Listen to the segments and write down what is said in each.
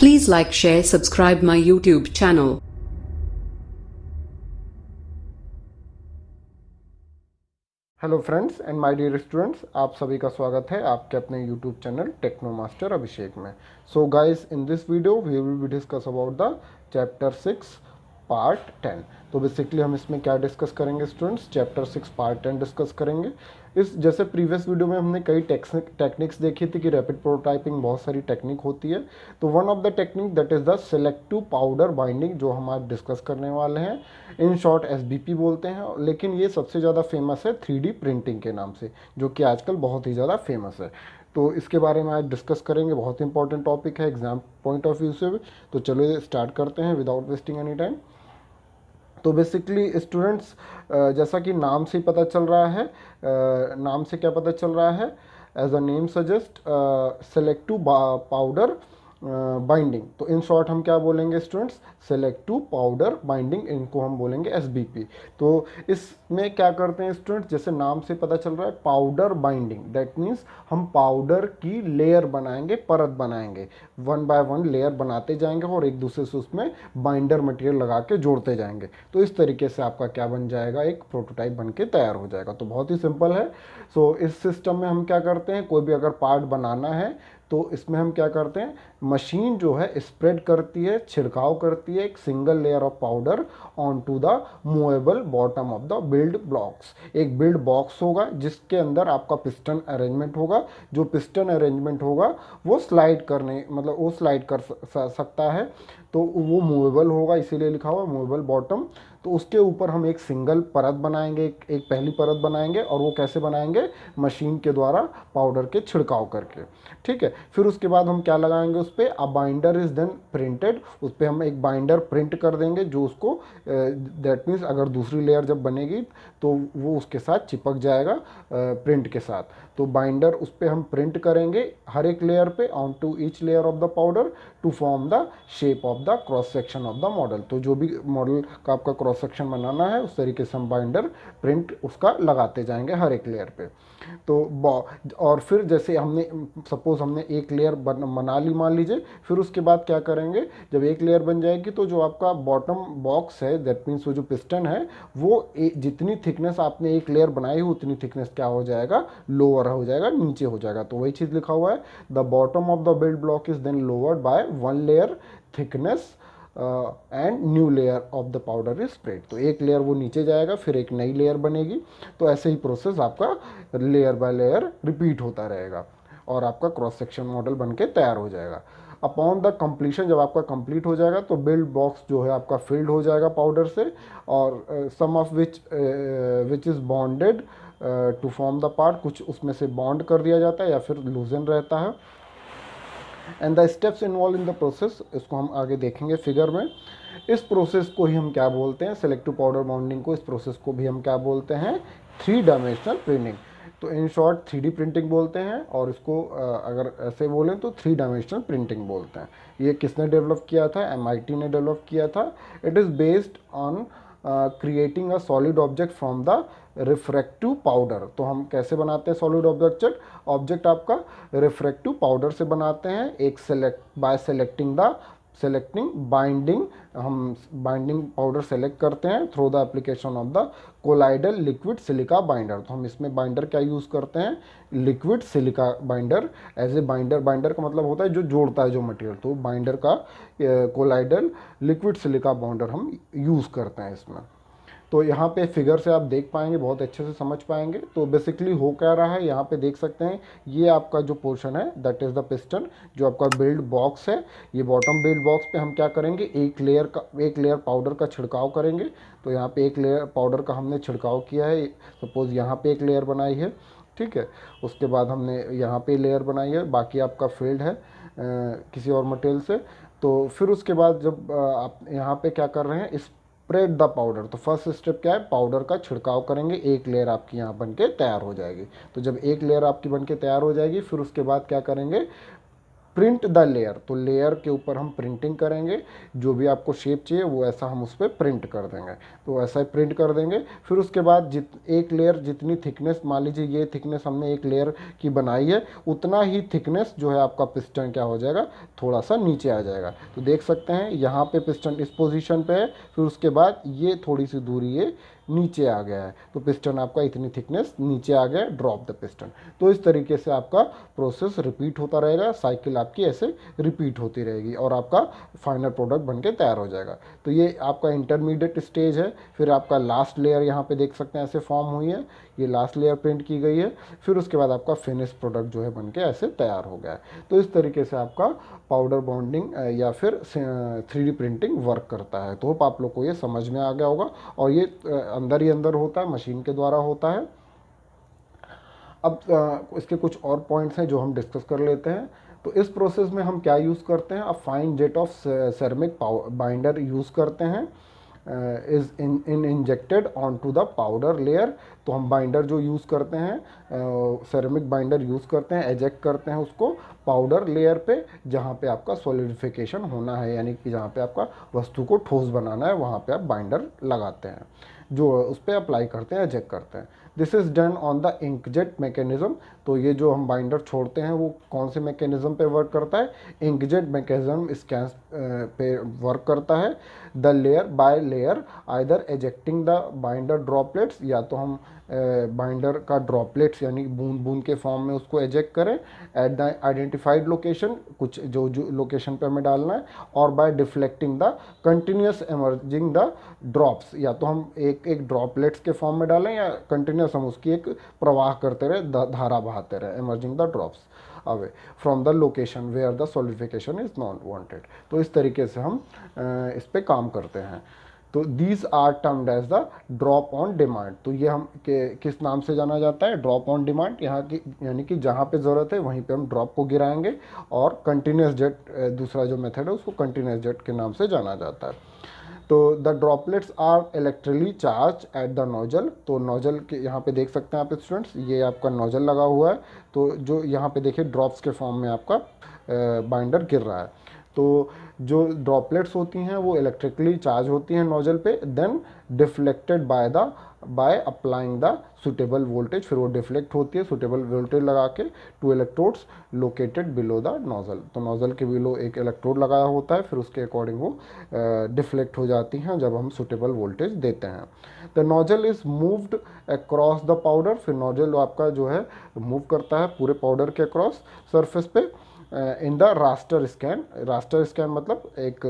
Please like, share, subscribe my YouTube channel. Hello friends and my dear students, आप सभी का स्वागत है आपके अपने YouTube channel Techno Master Abhishek में। So guys, in this video we will be discuss about the chapter 6 part 10। तो basically हम इसमें क्या डिस्कस करेंगे स्टूडेंट्स, चैप्टर 6 पार्ट 10 डिस्कस करेंगे। इस जैसे प्रीवियस वीडियो में हमने कई टेक्निक्स देखी थी कि रैपिड प्रोटोटाइपिंग बहुत सारी टेक्निक होती है। तो one of the technique that is the selective powder binding, जो हम आज डिस्कस करने वाले हैं। इन शॉर्ट एसबीपी बोलते हैं, लेकिन ये सबसे ज़्यादा फेमस है 3D प्रिंटिंग के नाम से, जो कि आजकल बहुत ही ज़्यादा फेमस है। तो इसके बारे में आज डिस्कस करेंगे, बहुत इंपॉर्टेंट टॉपिक है एग्जाम पॉइंट ऑफ व्यू से भी। तो चलो स्टार्ट करते हैं विदाउट वेस्टिंग एनी टाइम। तो बेसिकली स्टूडेंट्स, जैसा कि नाम से ही पता चल रहा है, नाम से क्या पता चल रहा है, as a name suggest selective powder binding. तो इन शॉर्ट हम क्या बोलेंगे स्टूडेंट्स, सेलेक्टिव पाउडर बाइंडिंग, इनको हम बोलेंगे एसबीपी। तो इसमें क्या करते हैं स्टूडेंट्स, जैसे नाम से पता चल रहा है पाउडर बाइंडिंग, दैट मीन्स हम पाउडर की लेयर बनाएंगे, परत बनाएंगे, वन बाय वन लेयर बनाते जाएंगे और एक दूसरे से उसमें बाइंडर मटेरियल लगा के जोड़ते जाएंगे। तो इस तरीके से आपका क्या बन जाएगा, एक प्रोटोटाइप बन के तैयार हो जाएगा। तो बहुत ही सिंपल है। सो इस सिस्टम में हम क्या करते हैं, कोई भी अगर पार्ट बनाना है तो इसमें हम क्या करते हैं, मशीन जो है स्प्रेड करती है, छिड़काव करती है एक single layer of powder on to the movable bottom of the build blocks. एक बिल्ड बॉक्स होगा जिसके अंदर आपका पिस्टन अरेंजमेंट होगा। जो पिस्टन अरेंजमेंट होगा वो स्लाइड करने, मतलब वो स्लाइड कर सकता है, तो वो मूवेबल होगा, इसीलिए लिखा हुआ मूवेबल बॉटम। तो उसके ऊपर हम एक सिंगल परत बनाएंगे, एक पहली परत बनाएंगे, और वो कैसे बनाएंगे, मशीन के द्वारा पाउडर के छिड़काव करके। ठीक है, फिर उसके बाद हम क्या लगाएंगे उस पर, a binder is then printed, उस पर हम एक बाइंडर प्रिंट कर देंगे, जो उसको दैट मीन्स अगर दूसरी लेयर जब बनेगी तो वो उसके साथ चिपक जाएगा प्रिंट के साथ। तो बाइंडर उस पर हम प्रिंट करेंगे हर एक लेयर पे, on to each layer of the powder to form the shape of the cross section of the model. तो जो भी मॉडल का आपका क्रॉस सेक्शन बनाना है उस तरीके से हम बाइंडर प्रिंट उसका लगाते जाएंगे हर एक लेयर पे। तो और फिर जैसे हमने सपोज हमने एक लेयर बना ली मान लीजिए, फिर उसके बाद क्या करेंगे, जब एक लेयर बन जाएगी तो जो आपका बॉटम बॉक्स है, दैट मीन्स वो जो पिस्टन है, वो जितनी थिकनेस आपने एक लेयर बनाई हो उतनी थिकनेस क्या हो जाएगा, लोअर हो जाएगा, नीचे हो जाएगा। तो वही चीज़ लिखा हुआ है, the bottom of the build block is then lowered by one layer thickness and new layer of the powder is spread. तो एक लेयर वो नीचे जाएगा, फिर एक नई लेयर बनेगी। तो ऐसे ही प्रोसेस आपका लेयर बाय लेयर रिपीट होता रहेगा और आपका क्रॉस सेक्शन मॉडल बन के तैयार हो जाएगा। अपॉन द कंप्लीशन, जब आपका कंप्लीट हो जाएगा तो बिल्ड बॉक्स जो है आपका फिल्ड हो जाएगा पाउडर से, और some of which is bonded to form the part, कुछ उसमें से बॉन्ड कर दिया जाता है या फिर लूजन रहता है। And the steps involve in the process, इसको हम आगे देखेंगे फिगर में। इस प्रोसेस को ही हम क्या बोलते हैं, सेलेक्टिव पाउडर बॉन्डिंग को, इस प्रोसेस को भी हम क्या बोलते हैं, 3 डायमेंशनल प्रिंटिंग। तो इन शॉर्ट 3D प्रिंटिंग बोलते हैं, और इसको अगर ऐसे बोलें तो 3 डायमेंशनल प्रिंटिंग बोलते हैं। ये किसने डेवलप किया था, MIT ने डेवलप किया था। It is based on creating a solid object from the refractive powder. तो हम कैसे बनाते हैं सॉलिड ऑब्जेक्ट आपका रिफ्रैक्टिव पाउडर से बनाते हैं, एक सेलेक्टिंग बाइंडिंग, हम बाइंडिंग पाउडर सेलेक्ट करते हैं through the application of the colloidal liquid silica binder. तो हम इसमें बाइंडर क्या यूज़ करते हैं, liquid silica binder as a binder. Binder का मतलब होता है जो जोड़ता है जो मटेरियल, तो बाइंडर का कोलाइडल लिक्विड सिलिका बाइंडर हम यूज़ करते हैं इसमें। तो यहाँ पे फिगर से आप देख पाएंगे, बहुत अच्छे से समझ पाएंगे। तो बेसिकली हो क्या रहा है, यहाँ पे देख सकते हैं, ये आपका जो पोर्शन है दैट इज़ द पिस्टन, जो आपका बिल्ड बॉक्स है। ये बॉटम बिल्ड बॉक्स पे हम क्या करेंगे, एक लेयर पाउडर का छिड़काव करेंगे। तो यहाँ पे एक लेयर पाउडर का हमने छिड़काव किया है, सपोज यहाँ पे एक लेयर बनाई है, ठीक है। उसके बाद हमने यहाँ पे लेयर बनाई है, बाकी आपका फील्ड है किसी और मटेरियल से। तो फिर उसके बाद जब आप यहाँ पे क्या कर रहे हैं, स्प्रेड द पाउडर, तो फर्स्ट स्टेप क्या है, पाउडर का छिड़काव करेंगे, एक लेयर आपकी यहाँ बन के तैयार हो जाएगी। तो जब एक लेयर आपकी बन के तैयार हो जाएगी, फिर उसके बाद क्या करेंगे, प्रिंट द लेयर, तो लेयर के ऊपर हम प्रिंटिंग करेंगे, जो भी आपको शेप चाहिए वो ऐसा हम उस पर प्रिंट कर देंगे, तो ऐसा ही प्रिंट कर देंगे। फिर उसके बाद एक लेयर जितनी थिकनेस, मान लीजिए ये थिकनेस हमने एक लेयर की बनाई है, उतना ही थिकनेस जो है आपका पिस्टन क्या हो जाएगा, थोड़ा सा नीचे आ जाएगा। तो देख सकते हैं यहाँ पे पिस्टन इस पोजीशन पे है, फिर उसके बाद ये थोड़ी सी दूरी ये नीचे आ गया है, तो पिस्टन आपका इतनी थिकनेस नीचे आ गया, ड्रॉप द पिस्टन। तो इस तरीके से आपका प्रोसेस रिपीट होता रहेगा, साइकिल आपकी ऐसे रिपीट होती रहेगी और आपका फाइनल प्रोडक्ट बनके तैयार हो जाएगा। तो ये आपका इंटरमीडिएट स्टेज है। फिर आपका लास्ट लेयर यहाँ पे देख सकते हैं ऐसे फॉर्म हुई है, ये लास्ट लेयर प्रिंट की गई है। फिर उसके बाद आपका फिनिश प्रोडक्ट जो है बनके ऐसे तैयार हो गया है। तो इस तरीके से आपका पाउडर बॉन्डिंग या फिर 3D प्रिंटिंग वर्क करता है। तो होप आप लोग को ये समझ में आ गया होगा, और ये अंदर ही अंदर होता है, मशीन के द्वारा होता है। अब इसके कुछ और पॉइंट्स हैं जो हम डिस्कस कर लेते हैं। तो इस प्रोसेस में हम क्या यूज़ करते हैं, अब fine jet of ceramic binder use करते हैं, is in injected on to the powder layer. तो हम बाइंडर जो यूज़ करते हैं, सेरेमिक बाइंडर यूज़ करते हैं, एजेक्ट करते हैं उसको पाउडर लेयर पे, जहाँ पे आपका सॉलिडिफिकेशन होना है, यानी कि जहाँ पे आपका वस्तु को ठोस बनाना है, वहाँ पे आप बाइंडर लगाते हैं, जो उस पर अप्लाई करते हैं, एजेक्ट करते हैं। This is done on the inkjet mechanism. तो ये जो हम बाइंडर छोड़ते हैं वो कौन से मैकेनिज्म पे वर्क करता है, इंकजेट मैकेनिज्म स्कैन पे वर्क करता है। The layer by layer either एजेक्टिंग the binder droplets, या तो हम बाइंडर का ड्रॉपलेट्स यानी बूंद बूंद के फॉर्म में उसको एजेक्ट करें एट द आइडेंटिफाइड लोकेशन, कुछ जो लोकेशन पे हमें डालना है, और by deflecting the continuous emerging the drops, या तो हम एक एक ड्रॉपलेट्स के फॉर्म में डालें या कंटिन्यूस हम उसकी एक प्रवाह करते रहे, धारा बहाते रहे, emerging the drops away from the location where the solidification is not wanted. तो इस तरीके से हम इस पे काम करते हैं। तो these are termed as the drop on demand. तो ये हम किस नाम से जाना जाता है, ड्रॉप ऑन डिमांड। यहाँ की यानी कि जहाँ पे ज़रूरत है वहीं पे हम ड्रॉप को गिराएंगे, और कंटिन्यूस जेट दूसरा जो मेथड है उसको कंटिन्यूस जेट के नाम से जाना जाता है। तो the droplets are electrically charge at the nozzle. तो नोजल के यहाँ पे देख सकते हैं आप स्टूडेंट्स, ये आपका नोजल लगा हुआ है, तो जो यहाँ पे देखिए ड्रॉप्स के फॉर्म में आपका बाइंडर गिर रहा है। तो जो ड्रॉपलेट्स होती हैं वो इलेक्ट्रिकली चार्ज होती हैं नोजल पे, then deflected by applying the suitable voltage. फिर वो डिफ्लेक्ट होती है सुटेबल वोल्टेज लगा के two electrodes located below the nozzle. तो नोजल के बिलो एक इलेक्ट्रोड लगाया होता है, फिर उसके अकॉर्डिंग वो डिफ्लेक्ट हो जाती हैं जब हम सुटेबल वोल्टेज देते हैं। The nozzle is moved across the powder. फिर नोजल आपका जो है मूव करता है पूरे पाउडर के अक्रॉस सरफेस पे in the raster scan. Raster scan मतलब एक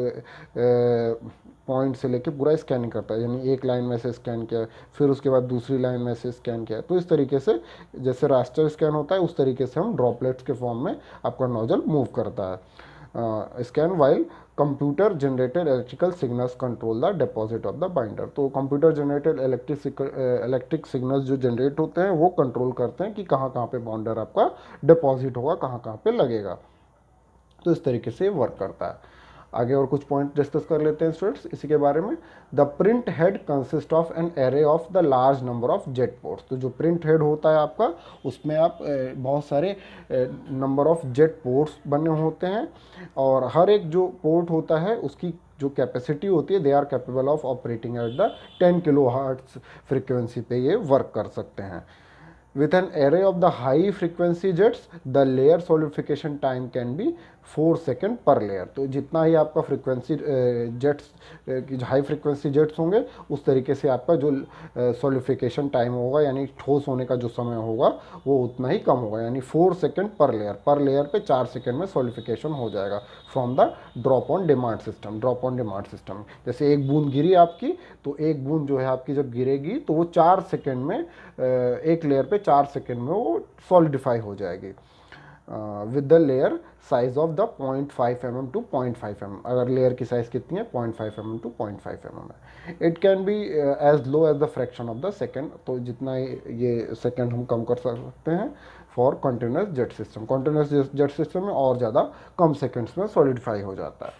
पॉइंट से लेके पूरा स्कैनिंग करता है, यानी एक लाइन में से स्कैन किया, फिर उसके बाद दूसरी लाइन में से स्कैन किया। तो इस तरीके से जैसे रास्टर स्कैन होता है उस तरीके से हम ड्रॉपलेट्स के फॉर्म में आपका नोजल मूव करता है। Scan while computer generated electrical signals control the deposit of the binder. तो कंप्यूटर जनरेटेड इलेक्ट्रिक सिग्नल्स जो जनरेट होते हैं वो कंट्रोल करते हैं कि कहाँ कहाँ पे बाइंडर आपका डिपॉजिट होगा, कहाँ कहाँ पे लगेगा। तो इस तरीके से वर्क करता है। आगे और कुछ पॉइंट डिस्कस कर लेते हैं स्टूडेंट्स इसी के बारे में। The print head consist of an array of the large number of jet ports. तो जो प्रिंट हेड होता है आपका, उसमें आप बहुत सारे नंबर ऑफ जेट पोर्ट्स बने होते हैं, और हर एक जो पोर्ट होता है उसकी जो कैपेसिटी होती है, they are capable of operating at the 10 kilo hertz frequency पे ये वर्क कर सकते हैं। With an array of the high frequency jets, the layer solidification time can be 4 second पर लेयर। तो जितना ही आपका frequency jets high frequency jets होंगे उस तरीके से आपका जो सॉलिडिफिकेशन टाइम होगा यानी ठोस होने का जो समय होगा वो उतना ही कम होगा, यानी 4 सेकेंड पर लेयर पे 4 सेकेंड में सॉलिडिफिकेशन हो जाएगा from the drop on demand system. Drop on demand system जैसे एक बूंद गिरी आपकी, तो एक बूंद जो है आपकी जब गिरेगी तो वो 4 सेकेंड में एक लेयर पे 4 सेकेंड में वो सॉलिडिफाई हो जाएगी with the layer size of the 0.5 mm to 0.5 mm। अगर लेयर की साइज कितनी है 0.5 mm टू 0.5 mm है। It can be as low as the fraction of the second. तो जितना ये सेकेंड हम कम कर सकते हैं for continuous jet system. Continuous jet system में और ज़्यादा कम सेकेंड्स में सॉलिडिफाई हो जाता है।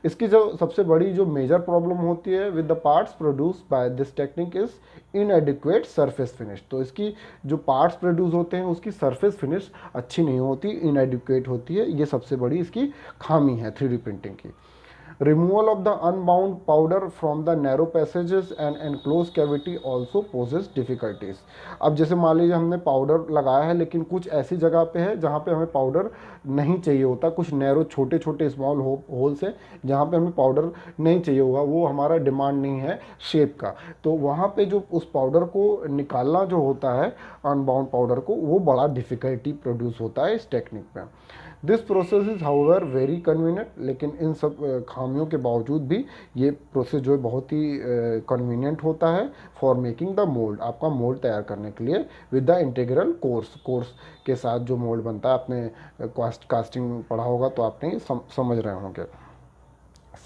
इसकी जो सबसे बड़ी जो मेजर प्रॉब्लम होती है with the parts produce by this technique is इनएडिक्वेट surface finish. तो इसकी जो पार्ट्स प्रोड्यूस होते हैं उसकी सरफेस फिनिश अच्छी नहीं होती, इनएडिक्वेट होती है। ये सबसे बड़ी इसकी खामी है 3D प्रिंटिंग की। Removal of the unbound powder from the narrow passages and enclosed cavity also poses difficulties। अब जैसे मान लीजिए हमने पाउडर लगाया है लेकिन कुछ ऐसी जगह पे है जहाँ पे हमें पाउडर नहीं चाहिए होता, कुछ नैरो छोटे छोटे स्मॉल होल्स है जहाँ पे हमें पाउडर नहीं चाहिए होगा, वो हमारा डिमांड नहीं है शेप का, तो वहाँ पे जो उस पाउडर को निकालना जो होता है अनबाउंड पाउडर को, वो बड़ा डिफ़िकल्टी प्रोड्यूस होता है इस टेक्निक में। This process is however very convenient, लेकिन इन सब खामियों के बावजूद भी ये प्रोसेस जो है बहुत ही कन्वीनियंट होता है फॉर मेकिंग द मोल्ड, आपका मोल्ड तैयार करने के लिए विद द इंटीग्रल कोर्स के साथ जो मोल्ड बनता है, आपने कास्टिंग पढ़ा होगा तो आपने ये समझ रहे होंगे।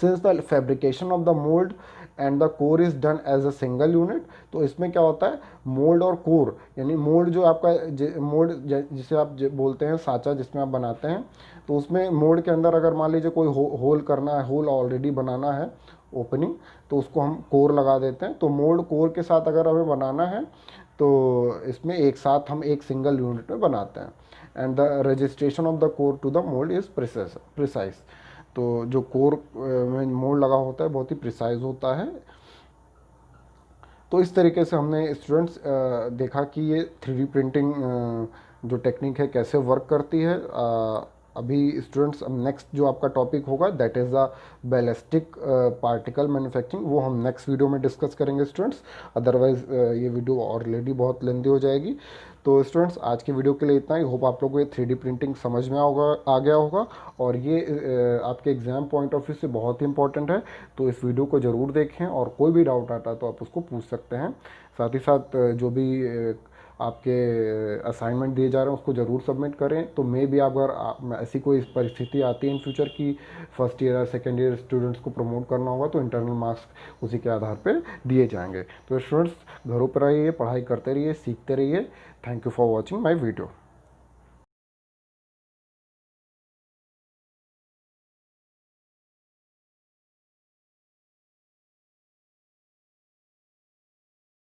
Since the fabrication of the mould and the core is done as a single unit, तो इसमें क्या होता है मोल्ड और कोर, यानी मोल्ड जो आपका मोल्ड जिसे आप बोलते हैं साँचा जिसमें आप बनाते हैं, तो उसमें मोल्ड के अंदर अगर मान लीजिए कोई होल करना है, होल ऑलरेडी बनाना है ओपनिंग, तो उसको हम कोर लगा देते हैं। तो मोल्ड कोर के साथ अगर हमें बनाना है तो इसमें एक साथ हम एक सिंगल यूनिट में बनाते हैं। And the registration of the core to the mould is precise. तो जो कोर में मोल्ड लगा होता है बहुत ही प्रिसाइज होता है। तो इस तरीके से हमने स्टूडेंट्स देखा कि ये 3D प्रिंटिंग जो टेक्निक है कैसे वर्क करती है। अभी स्टूडेंट्स नेक्स्ट जो आपका टॉपिक होगा that is the ballistic particle manufacturing, वो हम नेक्स्ट वीडियो में डिस्कस करेंगे स्टूडेंट्स। अदरवाइज ये वीडियो ऑलरेडी बहुत लेंदी हो जाएगी। तो स्टूडेंट्स आज की वीडियो के लिए इतना ही। होप आप लोगों को ये 3D प्रिंटिंग समझ में आ गया होगा और ये आपके एग्ज़ाम पॉइंट ऑफ व्यू से बहुत ही इंपॉर्टेंट है। तो इस वीडियो को ज़रूर देखें और कोई भी डाउट आता है तो आप उसको पूछ सकते हैं। साथ ही साथ जो भी आपके असाइनमेंट दिए जा रहे हैं उसको ज़रूर सबमिट करें। तो मे भी अगर ऐसी कोई परिस्थिति आती है इन फ्यूचर की फर्स्ट ईयर या सेकेंड ईयर स्टूडेंट्स को प्रमोट करना होगा तो इंटरनल मार्क्स उसी के आधार पर दिए जाएंगे। तो स्टूडेंट्स घरों पर रहिए, पढ़ाई करते रहिए, सीखते रहिए। Thank you for watching my video.